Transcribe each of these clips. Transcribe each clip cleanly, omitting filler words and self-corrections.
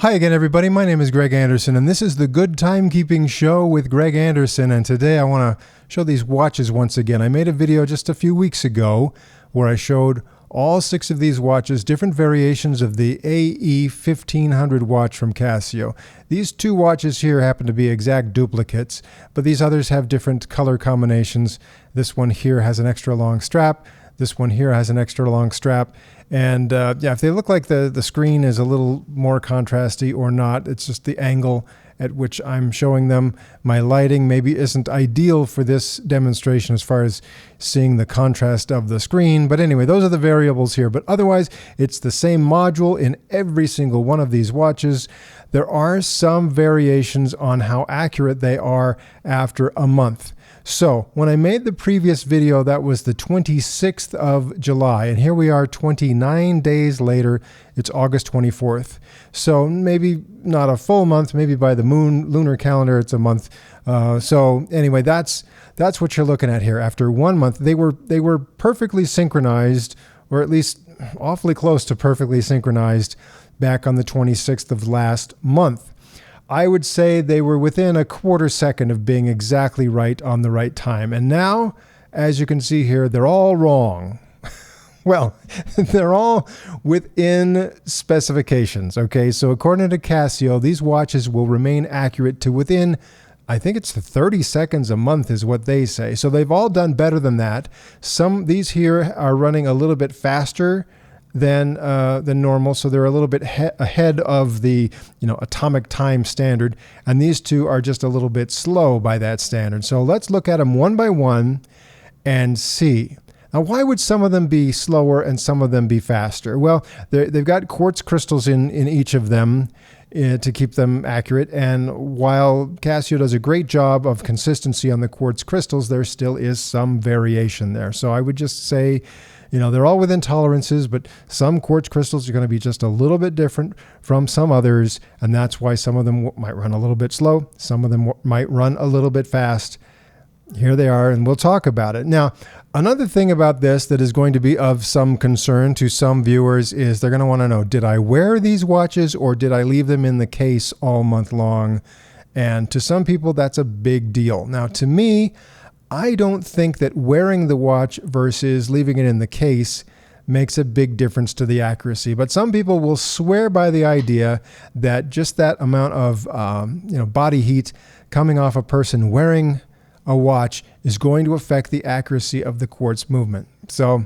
Hi again, everybody. My name is Greg Anderson, and this is the Good Timekeeping Show with Greg Anderson. And today I want to show these watches once again. I made a video just a few weeks ago where I showed all 6 of these watches, different variations of the AE1500 watch from Casio. These 2 watches here happen to be exact duplicates, but these others have different color combinations. This one here has an extra long strap. This one here has an extra long strap. And yeah, if they look like the screen is a little more contrasty or not, it's just the angle at which I'm showing them. My lighting maybe isn't ideal for this demonstration as far as seeing the contrast of the screen. But anyway, those are the variables here. But otherwise, it's the same module in every single one of these watches. There are some variations on how accurate they are after a month. So when I made the previous video, that was the 26th of July, and here we are 29 days later. It's August 24th. So maybe not a full month, maybe by the lunar calendar, it's a month. So anyway, that's what you're looking at here. After 1 month, they were perfectly synchronized, or at least awfully close to perfectly synchronized back on the 26th of last month. I would say they were within a quarter second of being exactly right on the right time. And now, as you can see here, they're all wrong. Well, they're all within specifications, okay? So according to Casio, these watches will remain accurate to within, I think it's 30 seconds a month is what they say. So they've all done better than that. These here are running a little bit faster than normal, so they're a little bit ahead of the atomic time standard, and these 2 are just a little bit slow by that standard. So let's look at them one by one and see. Now, why would some of them be slower and some of them be faster? Well, they've got quartz crystals in each of them to keep them accurate, and while Casio does a great job of consistency on the quartz crystals, there still is some variation there. So I would just say, they're all within tolerances, but some quartz crystals are going to be just a little bit different from some others, and that's why some of them might run a little bit slow, some of them might run a little bit fast. Here they are, and we'll talk about it. Now, another thing about this that is going to be of some concern to some viewers is they're going to want to know, did I wear these watches or did I leave them in the case all month long? And to some people, that's a big deal. Now, to me, I don't think that wearing the watch versus leaving it in the case makes a big difference to the accuracy. But some people will swear by the idea that just that amount of body heat coming off a person wearing a watch is going to affect the accuracy of the quartz movement. So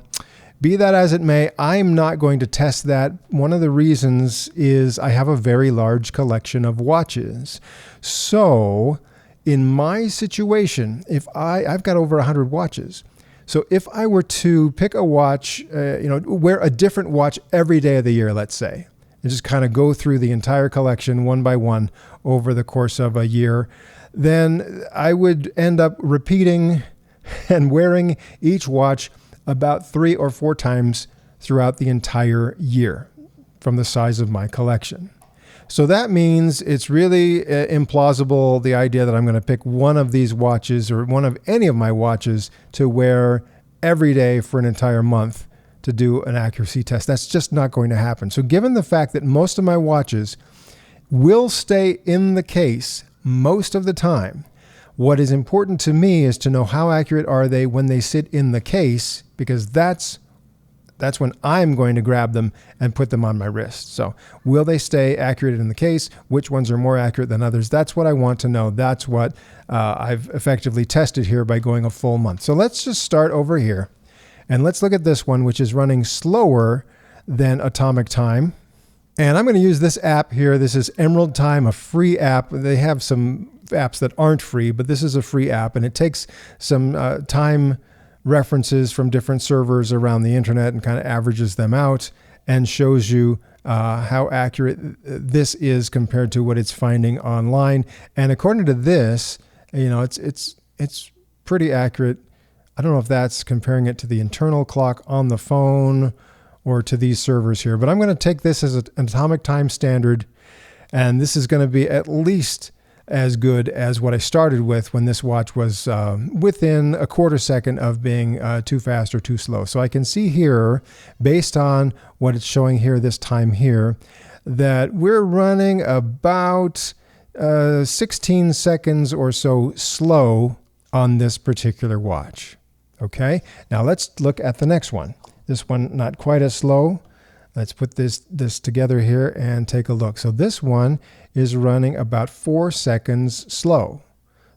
be that as it may, I'm not going to test that. One of the reasons is I have a very large collection of watches. So in my situation, if I've got over 100 watches. So if I were to pick a watch, wear a different watch every day of the year, let's say, and just kind of go through the entire collection one by one over the course of a year, then I would end up repeating and wearing each watch about 3 or 4 times throughout the entire year from the size of my collection. So that means it's really implausible, the idea that I'm going to pick one of these watches or one of any of my watches to wear every day for an entire month to do an accuracy test. That's just not going to happen. So given the fact that most of my watches will stay in the case most of the time, what is important to me is to know how accurate are they when they sit in the case, because that's when I'm going to grab them and put them on my wrist. So will they stay accurate in the case? Which ones are more accurate than others? That's what I want to know. That's what I've effectively tested here by going a full month. So let's just start over here and let's look at this one, which is running slower than atomic time. And I'm going to use this app here. This is Emerald Time, a free app. They have some apps that aren't free, but this is a free app, and it takes some time references from different servers around the internet and kind of averages them out and shows you how accurate this is compared to what it's finding online. And according to this, it's pretty accurate. I don't know if that's comparing it to the internal clock on the phone or to these servers here, but I'm going to take this as an atomic time standard, and this is going to be at least as good as what I started with when this watch was within a quarter second of being too fast or too slow. So I can see here, based on what it's showing here this time here, that we're running about 16 seconds or so slow on this particular watch. Okay, now let's look at the next one. This one not quite as slow. Let's put this together here and take a look. So this one is running about 4 seconds slow.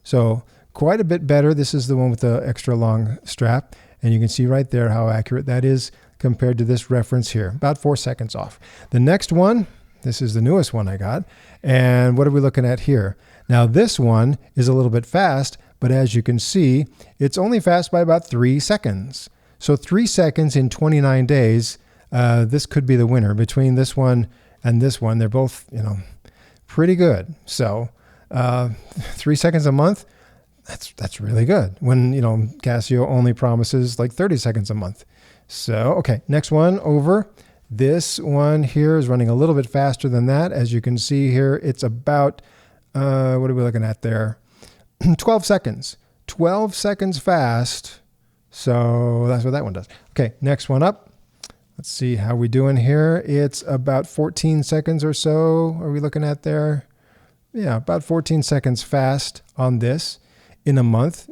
So quite a bit better. This is the one with the extra long strap, and you can see right there how accurate that is compared to this reference here, about 4 seconds off. The next one, this is the newest one I got, and what are we looking at here? Now this one is a little bit fast, but as you can see, it's only fast by about 3 seconds. So 3 seconds in 29 days, this could be the winner. Between this one and this one, they're both, pretty good. So 3 seconds a month, that's really good. When, Casio only promises like 30 seconds a month. So, okay, next one over. This one here is running a little bit faster than that. As you can see here, it's about, what are we looking at there? 12 seconds. 12 seconds fast. So that's what that one does. Okay, next one up. Let's see how we doing here. It's about 14 seconds or so. Are we looking at there? Yeah, about 14 seconds fast on this in a month.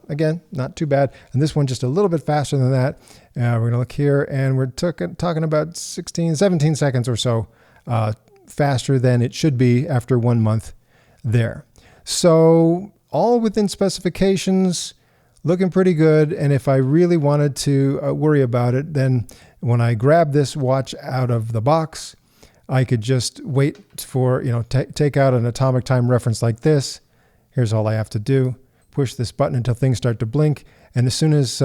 Again, not too bad. And this one just a little bit faster than that. We're going to look here, and we're talking about 16, 17 seconds or so faster than it should be after 1 month there. So all within specifications, looking pretty good. And if I really wanted to worry about it, then when I grab this watch out of the box, I could just wait for, take out an atomic time reference like this. Here's all I have to do. Push this button until things start to blink. And as soon as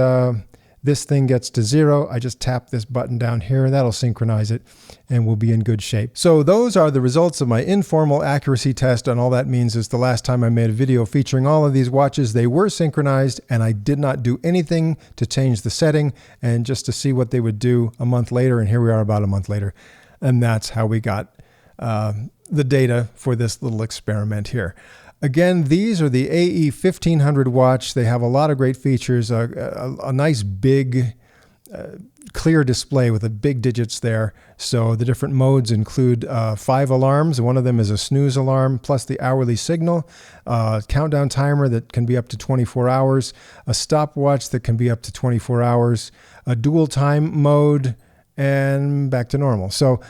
this thing gets to 0, I just tap this button down here and that'll synchronize it and we'll be in good shape. So those are the results of my informal accuracy test, and all that means is the last time I made a video featuring all of these watches, they were synchronized and I did not do anything to change the setting, and just to see what they would do a month later, and here we are about a month later. And that's how we got the data for this little experiment here. Again, these are the AE1500 watch. They have a lot of great features, a nice big clear display with the big digits there. So the different modes include 5 alarms. One of them is a snooze alarm, plus the hourly signal, countdown timer that can be up to 24 hours, a stopwatch that can be up to 24 hours, a dual time mode, and back to normal. So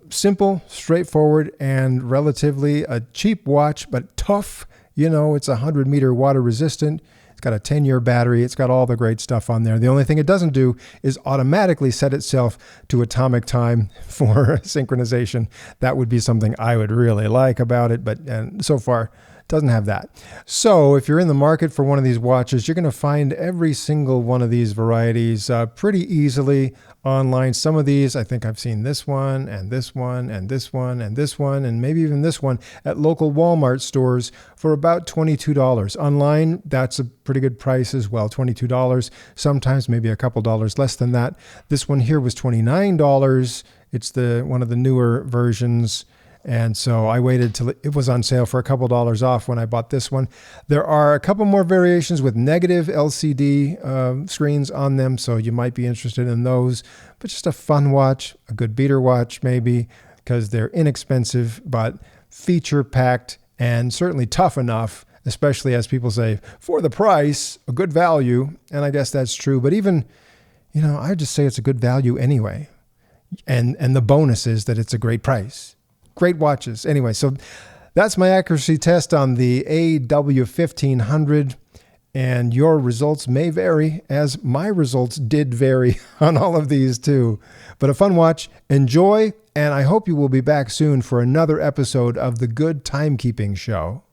simple, straightforward, and relatively a cheap watch, but tough. It's 100-meter water resistant. It's got a 10-year battery. It's got all the great stuff on there. The only thing it doesn't do is automatically set itself to atomic time for synchronization. That would be something I would really like about it, but so far doesn't have that. So if you're in the market for one of these watches, you're going to find every single one of these varieties pretty easily online. Some of these, I think I've seen this one and this one and this one and this one and maybe even this one at local Walmart stores for about $22. Online, that's a pretty good price as well, $22. Sometimes maybe a couple dollars less than that. This one here was $29. It's one of the newer versions. And so I waited till it was on sale for a couple dollars off when I bought this one. There are a couple more variations with negative LCD screens on them, so you might be interested in those. But just a fun watch, a good beater watch maybe, because they're inexpensive, but feature-packed and certainly tough enough, especially as people say, for the price, a good value. And I guess that's true. But even, I just say it's a good value anyway. And the bonus is that it's a great price. Great watches. Anyway, so that's my accuracy test on the AW1500, and your results may vary, as my results did vary on all of these too. But a fun watch. Enjoy, and I hope you will be back soon for another episode of The Good Timekeeping Show.